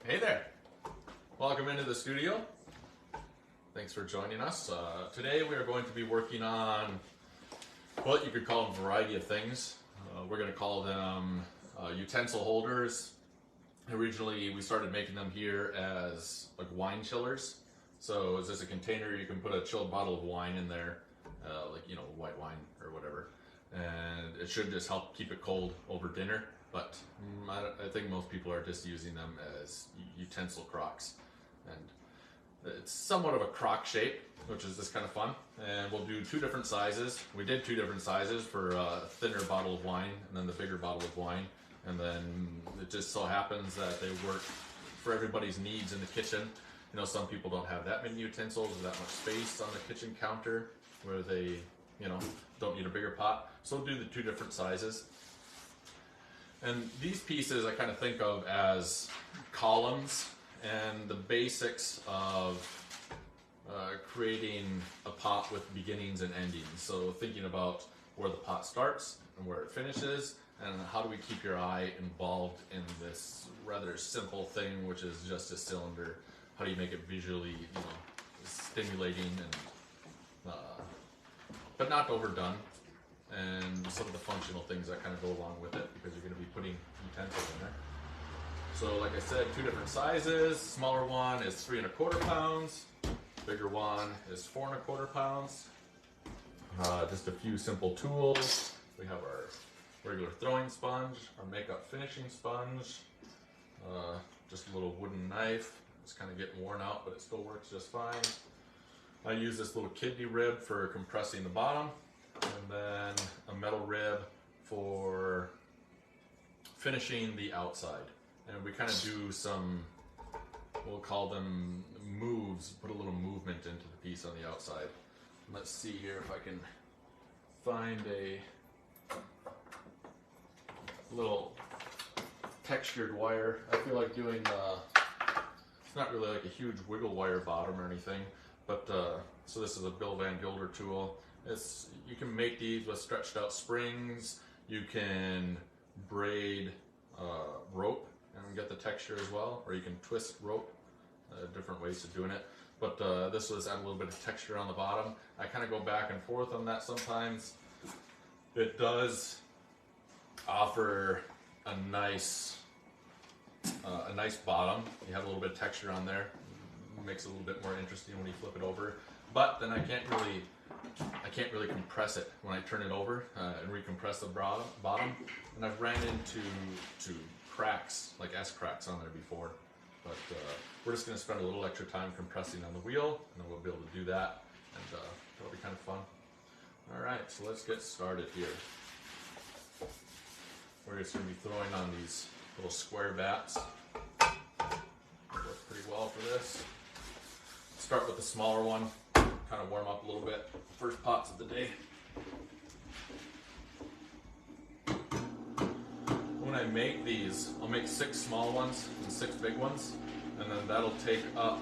Hey there! Welcome into the studio. Thanks for joining us. Today we are going to be working on, well, you could call them a variety of things. We're going to call them utensil holders. Originally we started making them here as like wine chillers. So it's just a container, you can put a chilled bottle of wine in there, white wine or whatever. And it should just help keep it cold over dinner. But I think most people are just using them as utensil crocks. And it's somewhat of a crock shape, which is just kind of fun. And we'll do two different sizes. We did two different sizes for a thinner bottle of wine and then the bigger bottle of wine. And then it just so happens that they work for everybody's needs in the kitchen. You know, some people don't have that many utensils or that much space on the kitchen counter where they, don't need a bigger pot. So we'll do the two different sizes. And these pieces I kind of think of as columns and the basics of creating a pot with beginnings and endings. So thinking about where the pot starts and where it finishes, and how do we keep your eye involved in this rather simple thing, which is just a cylinder. How do you make it visually, stimulating and but not overdone, and some of the functional things that kind of go along with it because you're going to be putting utensils in there. So like I said, two different sizes. Smaller one is 3 1/4 pounds. Bigger one is 4 1/4 pounds. Just a few simple tools. We have our regular throwing sponge, our makeup finishing sponge, just a little wooden knife. It's kind of getting worn out, but it still works just fine. I use this little kidney rib for compressing the bottom, and then a metal rib for finishing the outside. And we kind of do some, we'll call them moves, put a little movement into the piece on the outside. Let's see here if I can find a little textured wire. I feel like doing, it's not really like a huge wiggle wire bottom or anything, but so this is a Bill Van Gilder tool. You can make these with stretched out springs. You can braid rope and get the texture as well, or you can twist rope. Different ways of doing it. But this was add a little bit of texture on the bottom. I kind of go back and forth on that sometimes. It does offer a nice bottom. You have a little bit of texture on there. It makes it a little bit more interesting when you flip it over. But then I can't really compress it when I turn it over and recompress the bottom. And I've ran into cracks, like S-cracks on there before. But we're just going to spend a little extra time compressing on the wheel, and then we'll be able to do that, and that'll be kind of fun. All right, so let's get started here. We're just going to be throwing on these little square bats. Work pretty well for this. Start with the smaller one, kind of warm up a little bit. First pots of the day. When I make these, I'll make 6 small ones and 6 big ones, and then that'll take up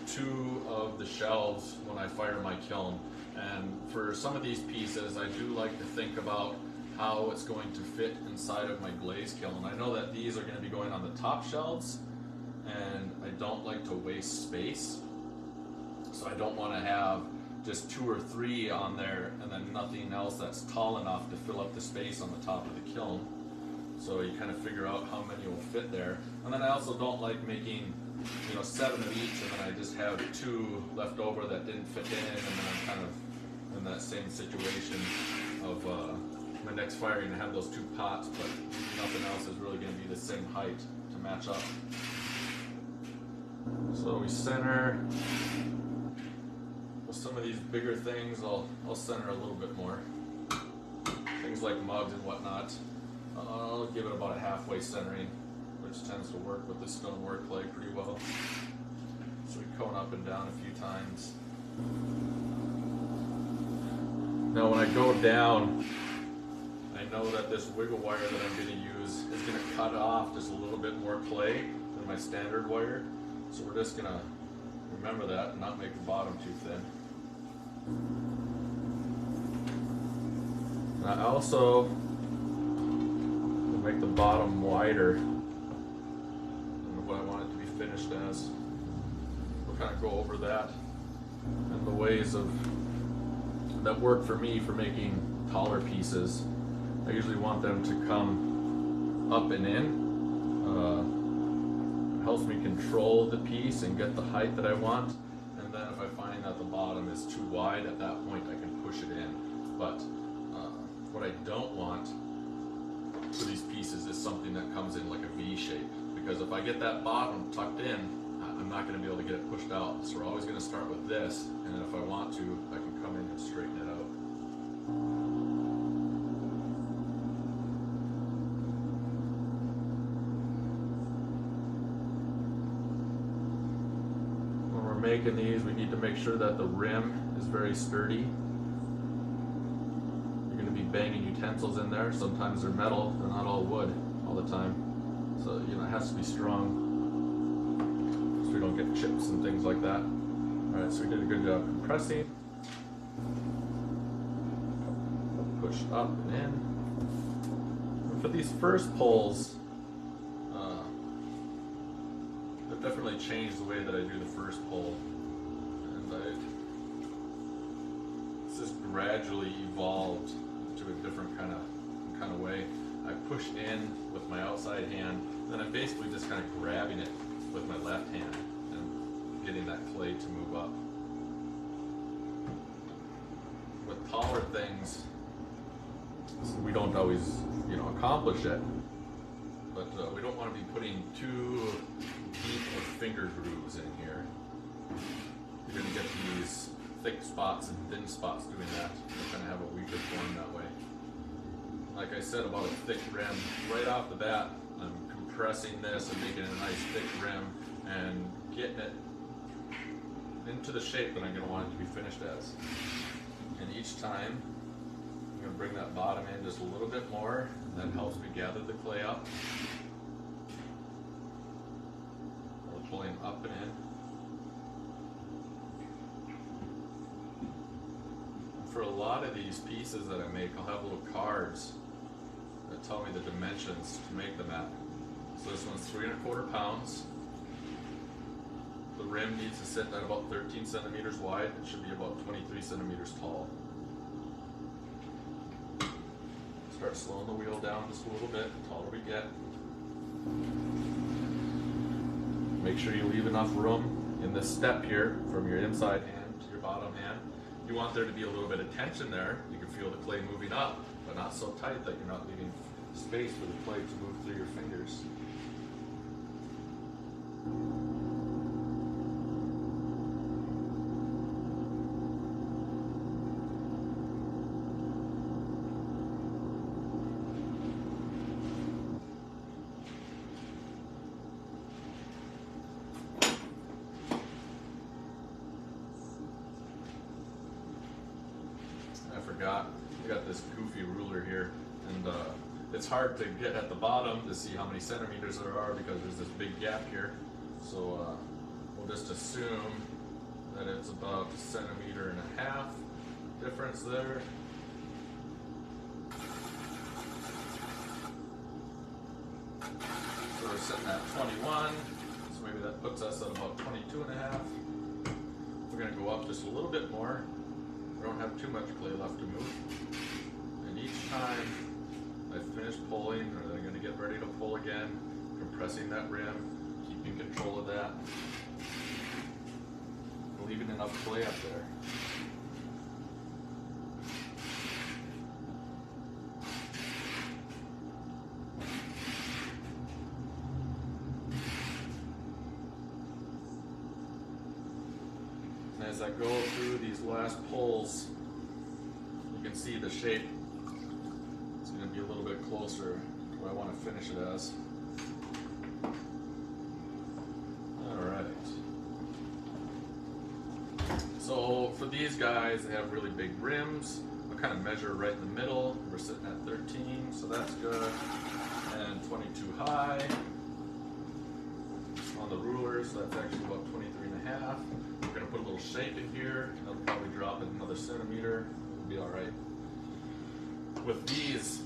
2 of the shelves when I fire my kiln. And for some of these pieces, I do like to think about how it's going to fit inside of my glaze kiln. I know that these are going to be going on the top shelves, and I don't like to waste space. So I don't want to have just 2 or 3 on there and then nothing else that's tall enough to fill up the space on the top of the kiln. So you kind of figure out how many will fit there. And then I also don't like making 7 of each and then I just have 2 left over that didn't fit in, and then I'm kind of in that same situation of my next firing to have those 2 pots, but nothing else is really going to be the same height to match up. So we center. With some of these bigger things, I'll center a little bit more. Things like mugs and whatnot, I'll give it about a halfway centering, which tends to work with the stonework clay pretty well. So we cone up and down a few times. Now when I go down, I know that this wiggle wire that I'm going to use is going to cut off just a little bit more clay than my standard wire. So we're just going to remember that and not make the bottom too thin. And I also will make the bottom wider than what I want it to be fitting finished as. We'll kind of go over that and the ways that work for me for making taller pieces. I usually want them to come up and in. Helps me control the piece and get the height that I want. And then if I find that the bottom is too wide, at that point I can push it in. But what I don't want for these pieces is something that comes in like a V shape. Because if I get that bottom tucked in, I'm not going to be able to get it pushed out. So we're always going to start with this, and then if I want to, I can come in and straighten it out. When we're making these, we need to make sure that the rim is very sturdy. You're going to be banging utensils in there. Sometimes they're metal, they're not all wood all the time. So, you know, it has to be strong so we don't get chips and things like that. Alright, so we did a good job compressing. Push up and in. And for these first pulls, I've definitely changed the way that I do the first pull. And it's just gradually evolved to a different kind of way. I push in with my outside hand, then I'm basically just kind of grabbing it with my left hand and getting that clay to move up. With taller things, we don't always, you know, accomplish it, but we don't want to be putting too deep of finger grooves in here. You're going to get these thick spots and thin spots doing that. You're going to have a weaker form that way. Like I said about a thick rim, right off the bat, I'm compressing this and making it a nice thick rim and getting it into the shape that I'm going to want it to be finished as. And each time, I'm going to bring that bottom in just a little bit more, and that helps me gather the clay up. We're pulling up and in. For a lot of these pieces that I make, I'll have little cards that tell me the dimensions to make them at. So this one's 3 1/4 pounds. The rim needs to sit at about 13 centimeters wide. It should be about 23 centimeters tall. Start slowing the wheel down just a little bit, the taller we get. Make sure you leave enough room in this step here from your inside hand to your bottom hand. You want there to be a little bit of tension there. You can feel the clay moving up, but not so tight that you're not leaving space for the clay to move through your fingers. I forgot, I got this goofy ruler here, and it's hard to get at the bottom to see how many centimeters there are because there's this big gap here. So we'll just assume that it's about 1.5 centimeters difference there. So we're sitting at 21, so maybe that puts us at about 22.5. We're going to go up just a little bit more. We don't have too much clay left to move. And each time I finish pulling, or I'm going to get ready to pull again, compressing that rim, keeping control of that, leaving enough clay up there. As I go through these last pulls, you can see the shape. It's going to be a little bit closer to where I want to finish it as. Alright. So for these guys, they have really big rims. I'll kind of measure right in the middle. We're sitting at 13, so that's good. And 22 high on the ruler, so that's actually about 23.5. We're going to put a little shape in here. That'll probably drop it another centimeter. It'll be alright. With these,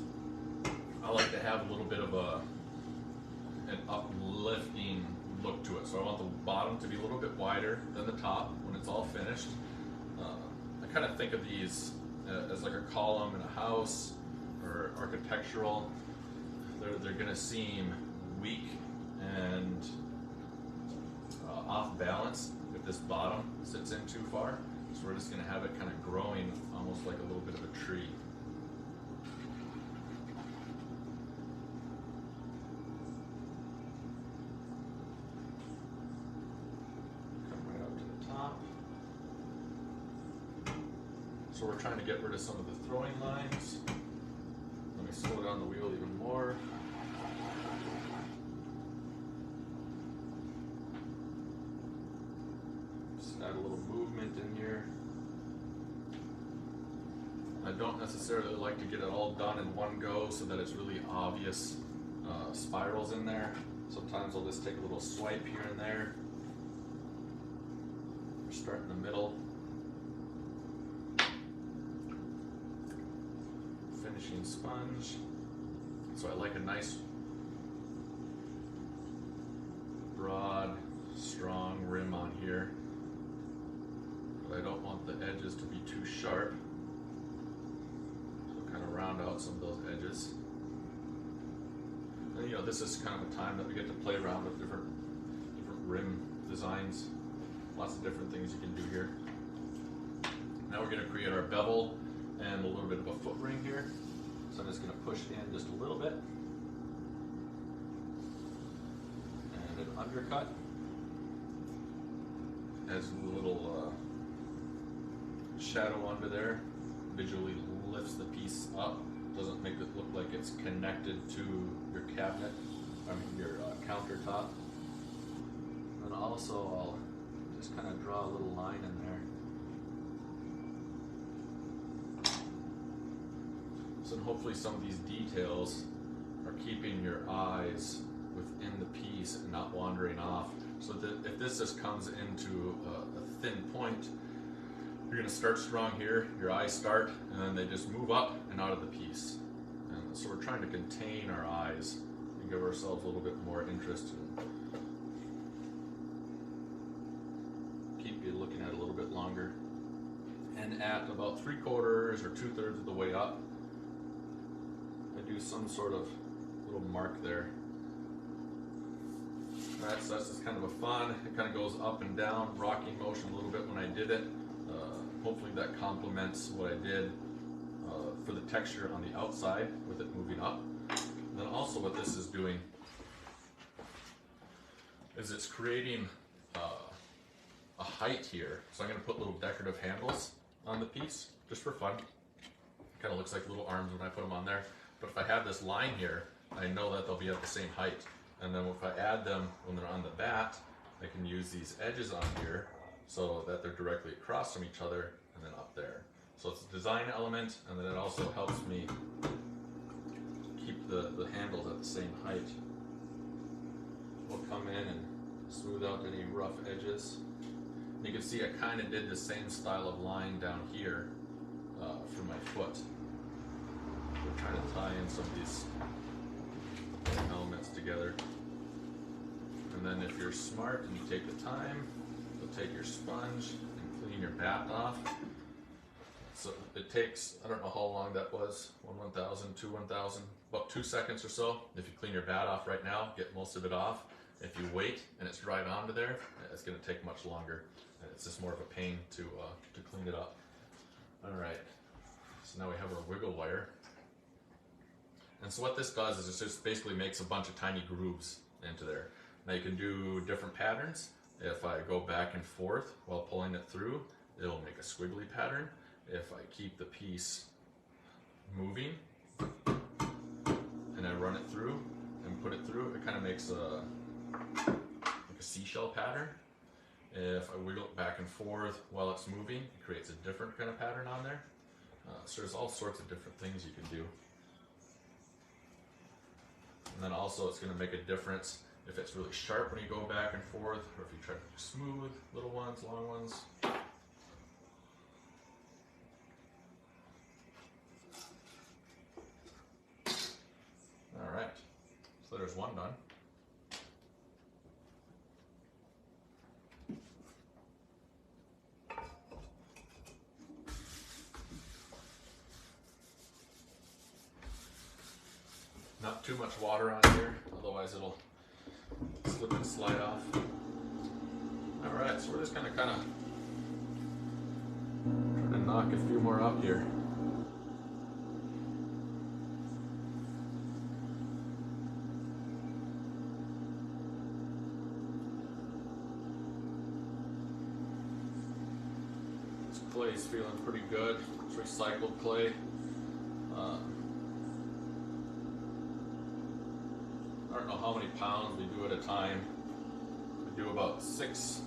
I like to have a little bit of an uplifting look to it. So I want the bottom to be a little bit wider than the top when it's all finished. I kind of think of these as like a column in a house or architectural. They're going to seem weak and off balance if this bottom sits in too far. So we're just going to have it kind of growing almost like a little bit of a tree. So we're trying to get rid of some of the throwing lines. Let me slow down the wheel even more. Just add a little movement in here. I don't necessarily like to get it all done in one go so that it's really obvious spirals in there. Sometimes I'll just take a little swipe here and there. Start in the middle. Finishing sponge. So I like a nice broad, strong rim on here, but I don't want the edges to be too sharp. So kind of round out some of those edges. And you know, this is kind of a time that we get to play around with different rim designs. Lots of different things you can do here. Now we're going to create our bevel and a little bit of a foot ring here. So I'm just going to push in just a little bit. And an undercut. Adds a little shadow under there. Visually lifts the piece up. Doesn't make it look like it's connected to your cabinet, your countertop. And also I'll just kind of draw a little line in there. So hopefully some of these details are keeping your eyes within the piece and not wandering off. So that if this just comes into a thin point, you're going to start strong here, your eyes start, and then they just move up and out of the piece. And so we're trying to contain our eyes and give ourselves a little bit more interest and keep you looking at it a little bit longer. And at about 3/4 or 2/3 of the way up, I do some sort of little mark there. So that's just kind of a fun, it kind of goes up and down, rocking motion a little bit when I did it. Hopefully that complements what I did for the texture on the outside with it moving up. And then also what this is doing is it's creating a height here. So I'm going to put little decorative handles on the piece just for fun. It kind of looks like little arms when I put them on there. But if I have this line here, I know that they'll be at the same height. And then if I add them when they're on the bat, I can use these edges on here so that they're directly across from each other and then up there. So it's a design element, and then it also helps me keep the handles at the same height. We'll come in and smooth out any rough edges. And you can see I kind of did the same style of line down here for my foot. We're trying to tie in some of these elements together. And then if you're smart and you take the time, you'll take your sponge and clean your bat off. So it takes, I don't know how long that was, 1/1000, 2/1000, about 2 seconds or so. If you clean your bat off right now, get most of it off. If you wait and it's dried onto there, it's going to take much longer. And it's just more of a pain to clean it up. All right, so now we have our wiggle wire. And so what this does is it just basically makes a bunch of tiny grooves into there. Now you can do different patterns. If I go back and forth while pulling it through, it'll make a squiggly pattern. If I keep the piece moving and I run it through and put it through, it kind of makes like a seashell pattern. If I wiggle it back and forth while it's moving, it creates a different kind of pattern on there. So there's all sorts of different things you can do. And then also it's going to make a difference if it's really sharp when you go back and forth, or if you try to do smooth, little ones, long ones. All right, so there's one done. not too much water on here, otherwise it'll slip and slide off. Alright, so we're just gonna kind of try to knock a few more up here. This clay's feeling pretty good. It's recycled clay. I don't know how many pounds we do at a time. We do about 6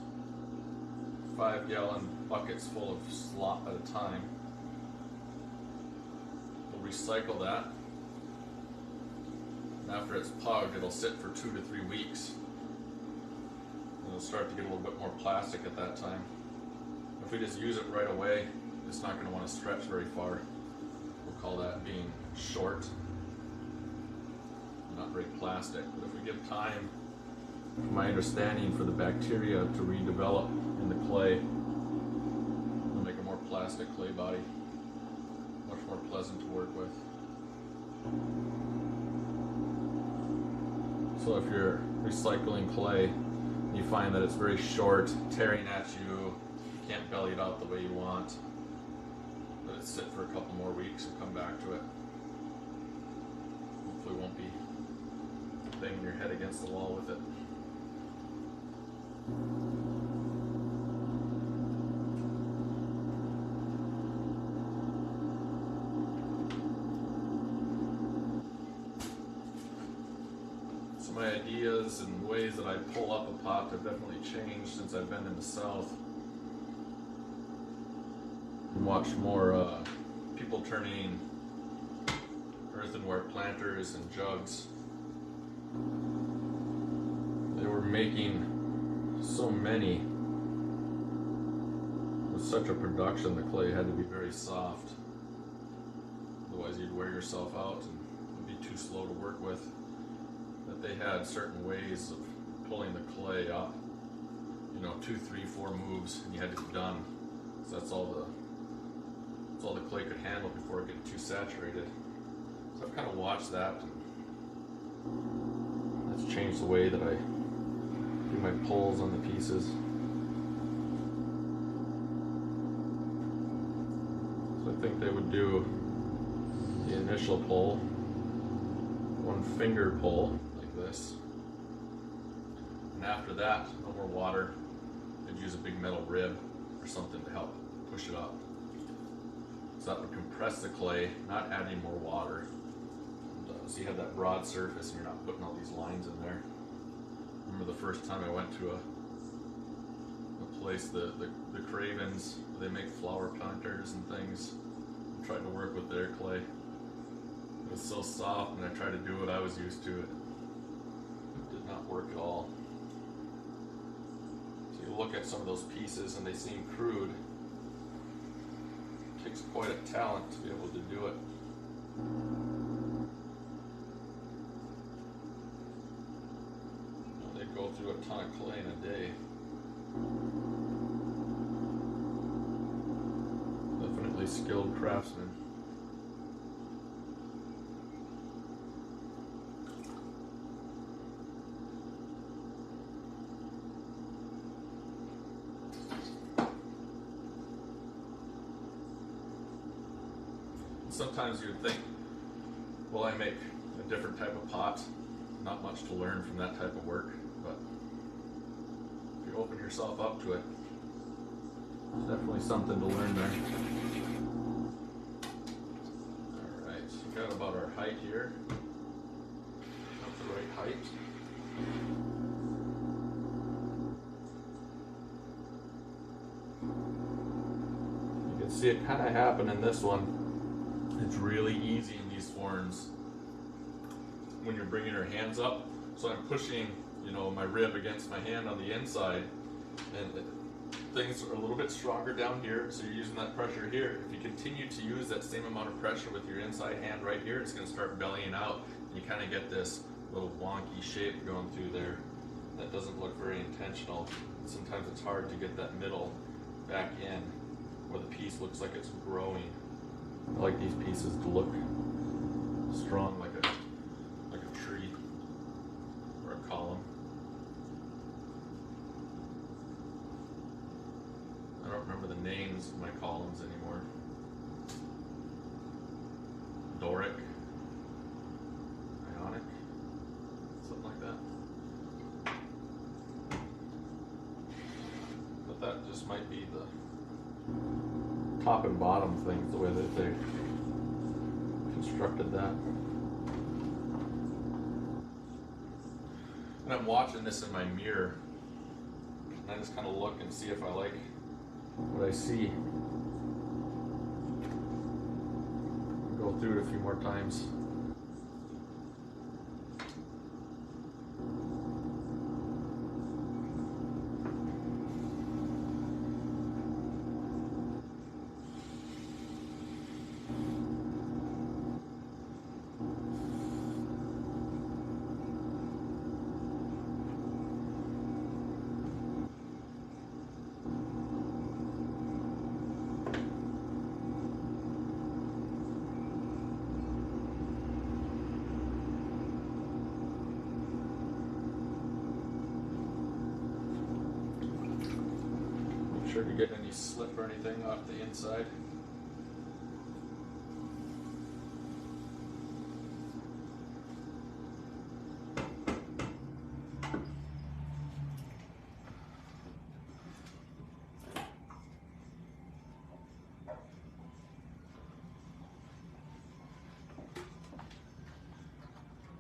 5-gallon buckets full of slop at a time. We'll recycle that. And after it's pugged, it'll sit for 2 to 3 weeks. And it'll start to get a little bit more plastic at that time. If we just use it right away, it's not going to want to stretch very far. We'll call that being short, not very plastic. But if we give time, from my understanding, for the bacteria to redevelop in the clay, it'll make a more plastic clay body, much more pleasant to work with. So if you're recycling clay, you find that it's very short, tearing at you, you can't belly it out the way you want, let it sit for a couple more weeks and come back to it. Hopefully it won't be banging your head against the wall with it. So my ideas and ways that I pull up a pot have definitely changed since I've been in the South. And watched more people turning earthenware planters and jugs. They were making so many with such a production. The clay had to be very soft, otherwise you'd wear yourself out and it would be too slow to work with. That they had certain ways of pulling the clay up, you know, 2, 3, 4 moves, and you had to be done. So that's all the clay could handle before it got too saturated. So I've kind of watched that, and that's changed the way that I do my pulls on the pieces. So I think they would do the initial pull, 1 finger pull like this, and after that, no more water. They'd use a big metal rib or something to help push it up. So that would compress the clay, not add any more water. And, so you have that broad surface and you're not putting all these lines in there. I remember the first time I went to a place, the Cravens, they make flower planters and things. I tried to work with their clay. It was so soft, and I tried to do what I was used to. It did not work at all. So you look at some of those pieces and they seem crude. It takes quite a talent to be able to do it. They go through a ton of clay in a day. Definitely skilled craftsmen. Sometimes you'd think, well, I make a different type of pot, not much to learn from that type of work, but if you open yourself up to it, there's definitely something to learn there. Alright, so we got about our height here, up the right height. You can see it kind of happen in this one. It's really easy in these forms when you're bringing your hands up. So I'm pushing, you know, my rib against my hand on the inside, and things are a little bit stronger down here. So you're using that pressure here. If you continue to use that same amount of pressure with your inside hand right here, it's going to start bellying out. And you kind of get this little wonky shape going through there. That doesn't look very intentional. Sometimes it's hard to get that middle back in where the piece looks like it's growing. I like these pieces to look strong, like a don't remember the names of my columns anymore. Doric, Ionic, something like that. But that just might be the top and bottom things, the way that they constructed that. And I'm watching this in my mirror, and I just kind of look and see if I like what I see. Go through it a few more times. Sure to get any slip or anything off the inside.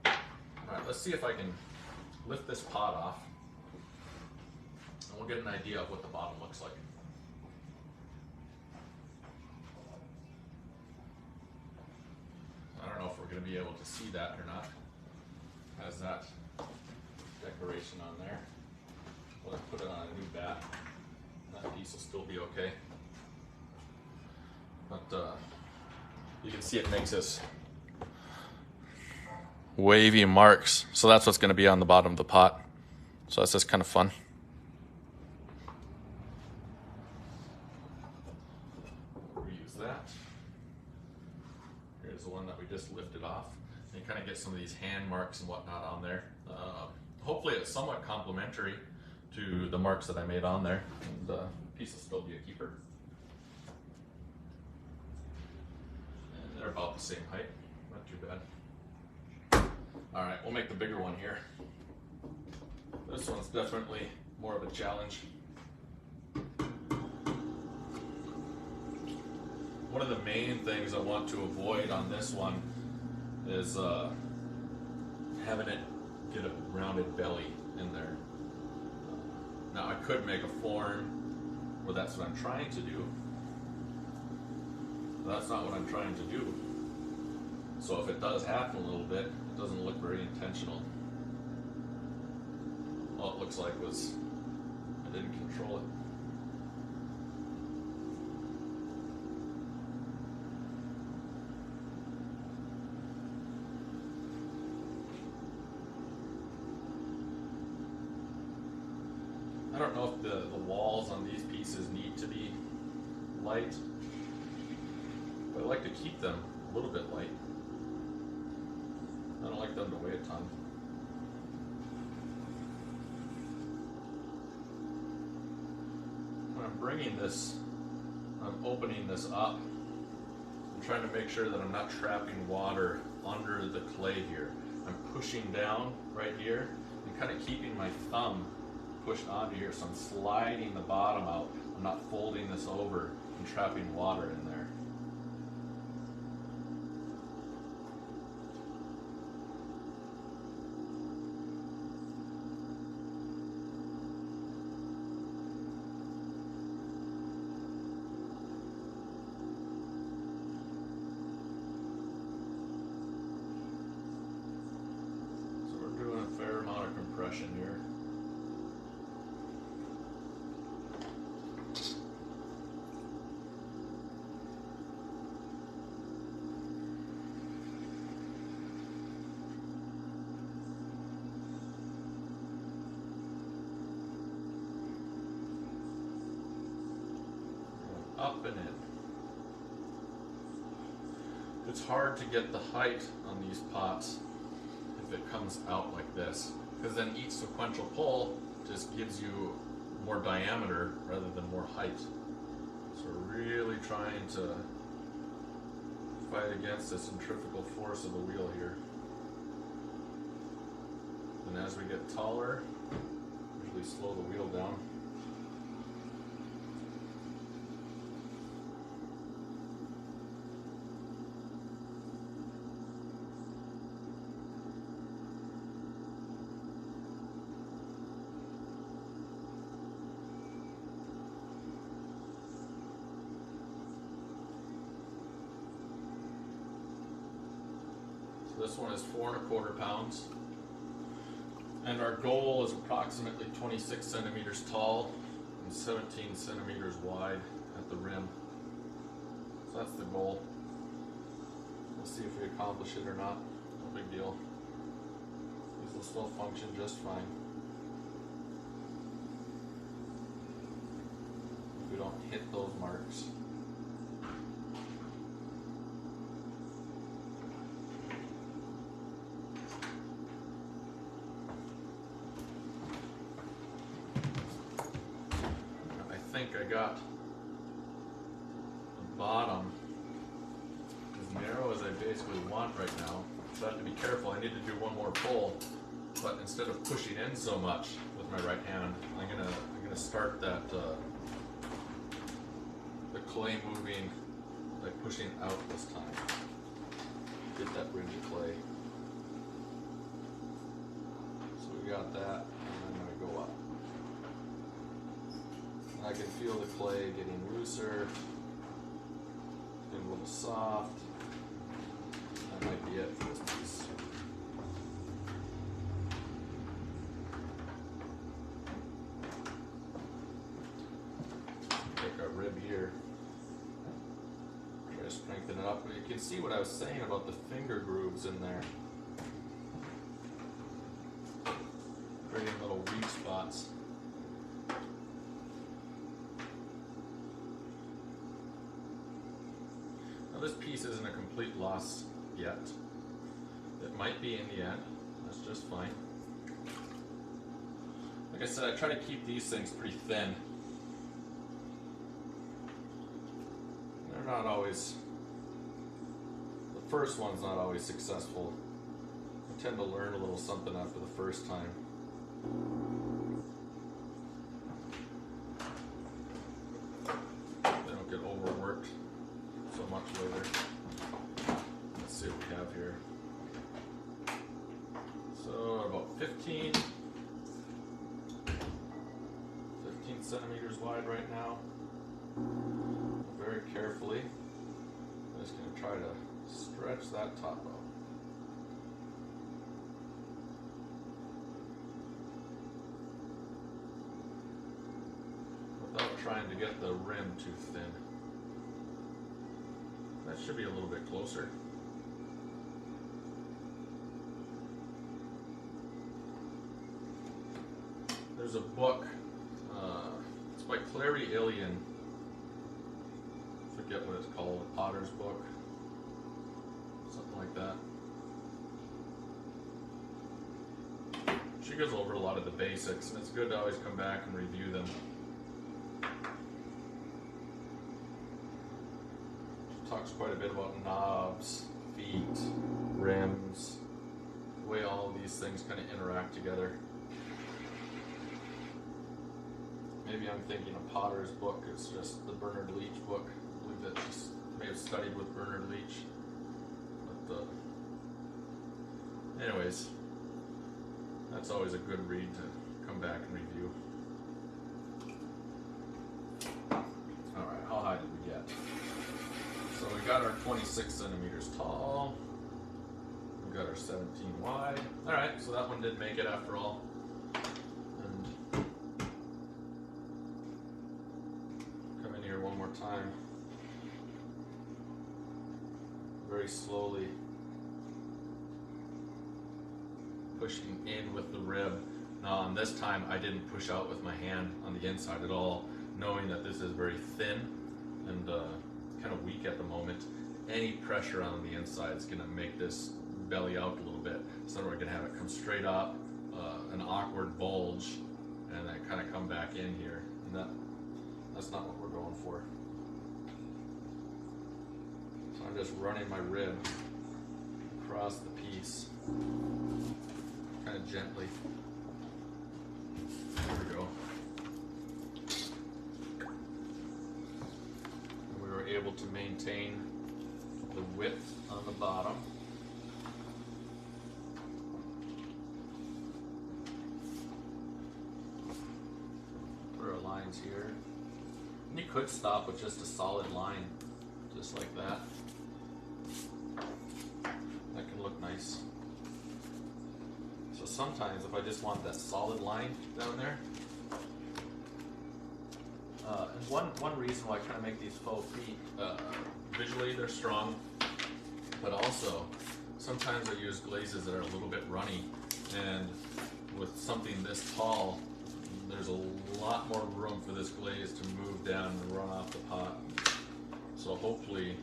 All right, let's see if I can lift this pot off, and we'll get an idea of what the bottom looks like. I don't know if we're going to be able to see that or not. Has that decoration on there. We'll put it on a new bat. That piece will still be okay. But you can see it makes this wavy marks. So that's what's going to be on the bottom of the pot. So that's just kind of fun. Reuse that. Here's the one that we just lifted off. And you kind of get some of these hand marks and whatnot on there. Hopefully it's somewhat complementary to the marks that I made on there. And the piece will still be a keeper. And they're about the same height. Not too bad. All right, we'll make the bigger one here. This one's definitely more of a challenge. One of the main things I want to avoid on this one is having it get a rounded belly in there. Now I could make a form where that's what I'm trying to do. But that's not what I'm trying to do. So if it does happen a little bit, it doesn't look very intentional. All it looks like was I didn't control it. I don't know if the walls on these pieces need to be light, but I like to keep them a little bit light. I don't like them to weigh a ton. When I'm bringing this, I'm opening this up. I'm trying to make sure that I'm not trapping water under the clay here. I'm pushing down right here and kind of keeping my thumb pushed onto here, so I'm sliding the bottom out. I'm not folding this over and trapping water in there. So we're doing a fair amount of compression here. Up and in. It's hard to get the height on these pots if it comes out like this, because then each sequential pull just gives you more diameter rather than more height. really trying to fight against the centrifugal force of the wheel here. And as we get taller, usually slow the wheel down. This one is 4¼ pounds, and our goal is approximately 26 centimeters tall and 17 centimeters wide at the rim. So that's the goal. We'll see if we accomplish it or not. No big deal. These will still function just fine if we don't hit those marks. I think I got the bottom as narrow as I basically want right now. So I have to be careful. I need to do one more pull, but instead of pushing in so much with my right hand, I'm gonna start that the clay moving by pushing out this time. Get that ridge of clay. So we got that, and I'm gonna go up. I can feel the clay getting looser, getting a little soft. That might be it for this piece. Take our rib here, try to strengthen it up. But you can see what I was saying about the finger grooves in there. Creating little weak spots. Now this piece isn't a complete loss yet. It might be in the end. That's just fine. Like I said, I try to keep these things pretty thin. They're not always, the first one's not always successful. I tend to learn a little something after the first time. They don't get overworked so much later. Let's see what we have here. So about 15 centimeters wide right now. Very carefully, I'm just going to try to stretch that top out. Without trying to get the rim too thin. That should be a little bit closer. There's a book, it's by Clary Illian. I forget what it's called, a Potter's book, something like that. She goes over a lot of the basics, and it's good to always come back and review them. She talks quite a bit about knobs, feet, rims, the way all of these things kind of interact together. Maybe I'm thinking a Potter's book is just the Bernard Leach book. I believe that she may have studied with Bernard Leach. But anyways, that's always a good read to come back and review. Alright, how high did we get? So we got our 26 centimeters tall. We got our 17 wide. Alright, so that one did make it after all. One more time, very slowly pushing in with the rib. Now on this time I didn't push out with my hand on the inside at all, knowing that this is very thin and kind of weak at the moment. Any pressure on the inside is going to make this belly out a little bit, so we're going to have it come straight up, an awkward bulge, and then kind of come back in here, and that's not what we're going for. So I'm just running my rib across the piece, kind of gently. There we go. And we were able to maintain the width on the bottom. Put our lines here. And you could stop with just a solid line, just like that. That can look nice. So sometimes if I just want that solid line down there, and one reason why I kind of make these faux feet, visually they're strong, but also sometimes I use glazes that are a little bit runny, and with something this tall, there's a lot more room for this glaze to move down and run off the pot. So hopefully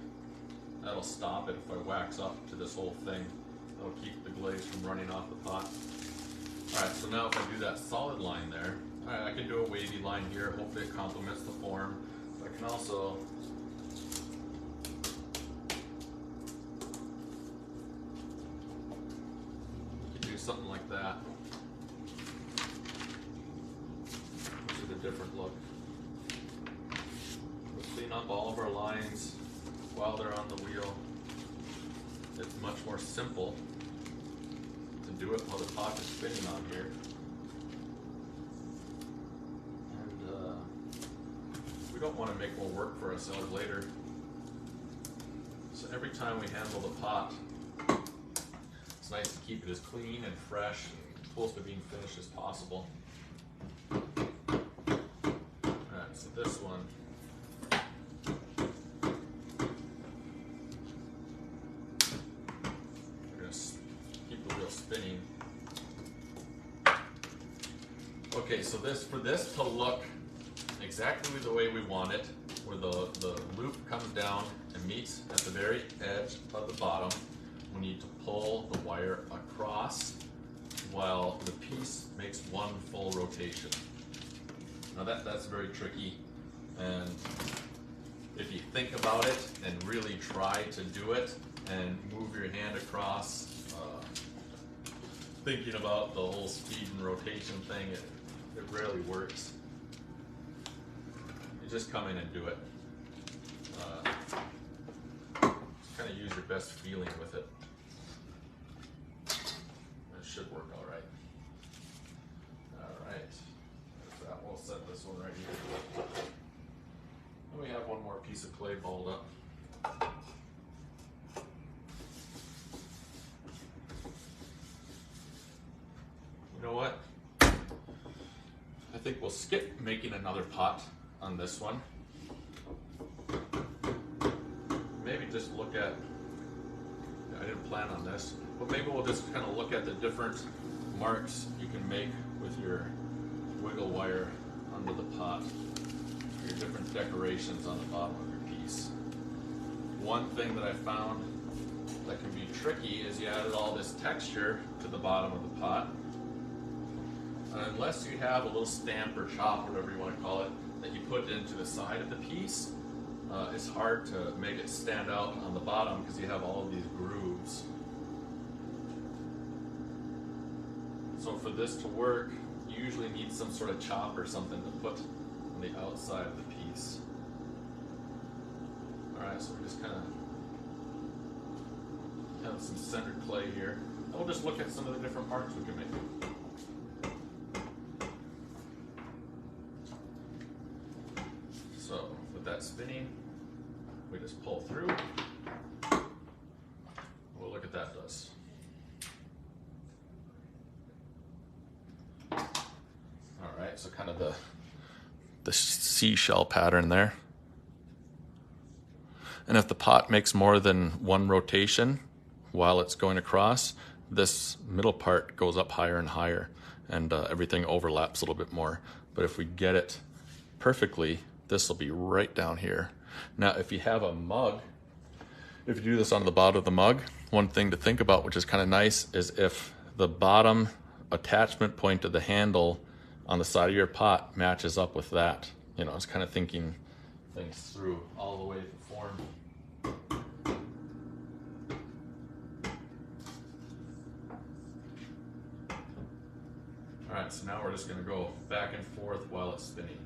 that'll stop it if I wax up to this whole thing. That'll keep the glaze from running off the pot. Alright, so now if I do that solid line there, I can do a wavy line here. Hopefully it complements the form. But I can also do something like that, which is a different look. We'll clean up all of our lines while they're on the wheel. It's much more simple to do it while the pot is spinning on here. And we don't want to make more work for ourselves later. So every time we handle the pot, it's nice to keep it as clean and fresh and close to being finished as possible. Alright, so this one, spinning. Okay, so for this to look exactly the way we want it, where the loop comes down and meets at the very edge of the bottom, we need to pull the wire across while the piece makes one full rotation. Now that's very tricky, and if you think about it and really try to do it and move your hand across, thinking about the whole speed and rotation thing, it rarely works. You just come in and do it. Kind of use your best feeling with it. It should work all right. All right. There's that. We'll set this one right here. And we have one more piece of clay balled up. You know what? I think we'll skip making another pot on this one. Maybe just look at, I didn't plan on this, but maybe we'll just kind of look at the different marks you can make with your wiggle wire under the pot, your different decorations on the bottom of your piece. One thing that I found that can be tricky is you added all this texture to the bottom of the pot. Unless you have a little stamp or chop, whatever you want to call it, that you put into the side of the piece, it's hard to make it stand out on the bottom because you have all of these grooves. So for this to work, you usually need some sort of chop or something to put on the outside of the piece. Alright, so we just kind of have some centered clay here. And we'll just look at some of the different marks we can make. So with that spinning, we just pull through. We'll look at that does. Alright, so kind of the seashell pattern there. And if the pot makes more than one rotation while it's going across, this middle part goes up higher and higher, and everything overlaps a little bit more. But if we get it perfectly, this will be right down here. Now, if you have a mug, if you do this on the bottom of the mug, one thing to think about, which is kind of nice, is if the bottom attachment point of the handle on the side of your pot matches up with that. You know, it's kind of thinking things through all the way to form. so now we're just going to go back and forth while it's spinning.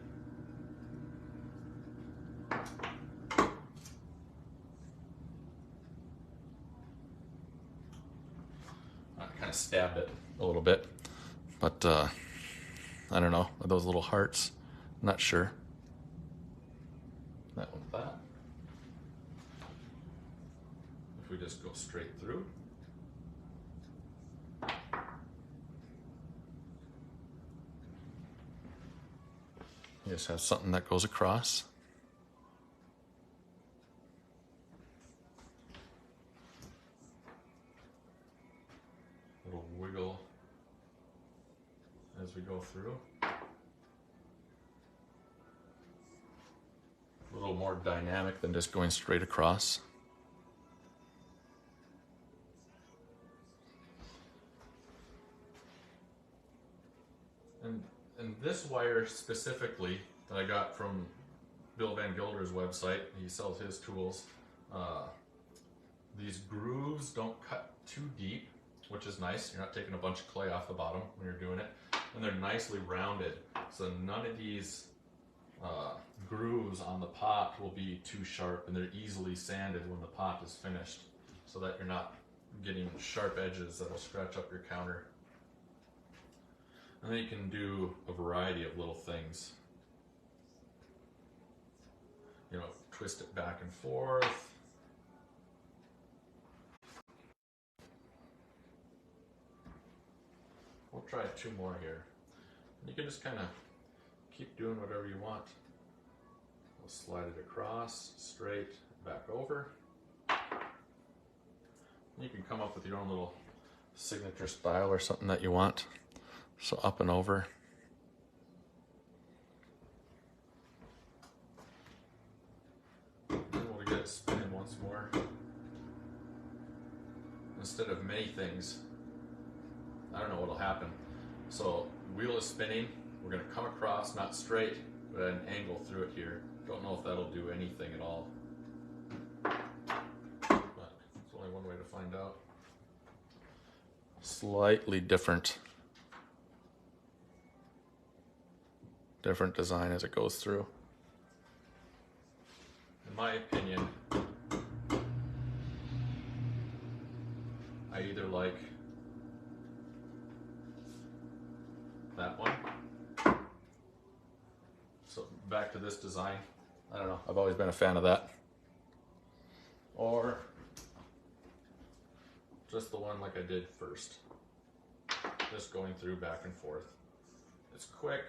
I kind of stabbed it a little bit, but I don't know, are those little hearts? I'm not sure. That one, that. If we just go straight through. You just have something that goes across. Little wiggle as we go through. A little more dynamic than just going straight across. And this wire specifically that I got from Bill Van Gilder's website, he sells his tools. These grooves don't cut too deep, which is nice. You're not taking a bunch of clay off the bottom when you're doing it. And they're nicely rounded, so none of these grooves on the pot will be too sharp, and they're easily sanded when the pot is finished, so that you're not getting sharp edges that will scratch up your counter. And then you can do a variety of little things. You know, twist it back and forth. We'll try 2 more here. You can just kind of keep doing whatever you want. We'll slide it across, straight, back over. You can come up with your own little signature style or something that you want. So up and over. And we'll get it spinning once more. Instead of many things, I don't know what'll happen. So wheel is spinning, we're gonna come across, not straight, but at an angle through it here. Don't know if that'll do anything at all. But it's only one way to find out. Slightly different design as it goes through. In my opinion, I either like that one. So back to this design. I don't know, I've always been a fan of that. Or just the one like I did first. Just going through back and forth. It's quick.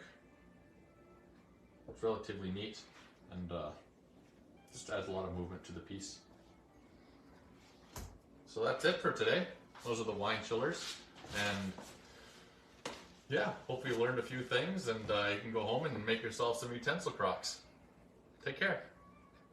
It's relatively neat, and just adds a lot of movement to the piece. So that's it for today. Those are the wine chillers, and yeah, hopefully you learned a few things, and you can go home and make yourself some utensil crocks. Take care.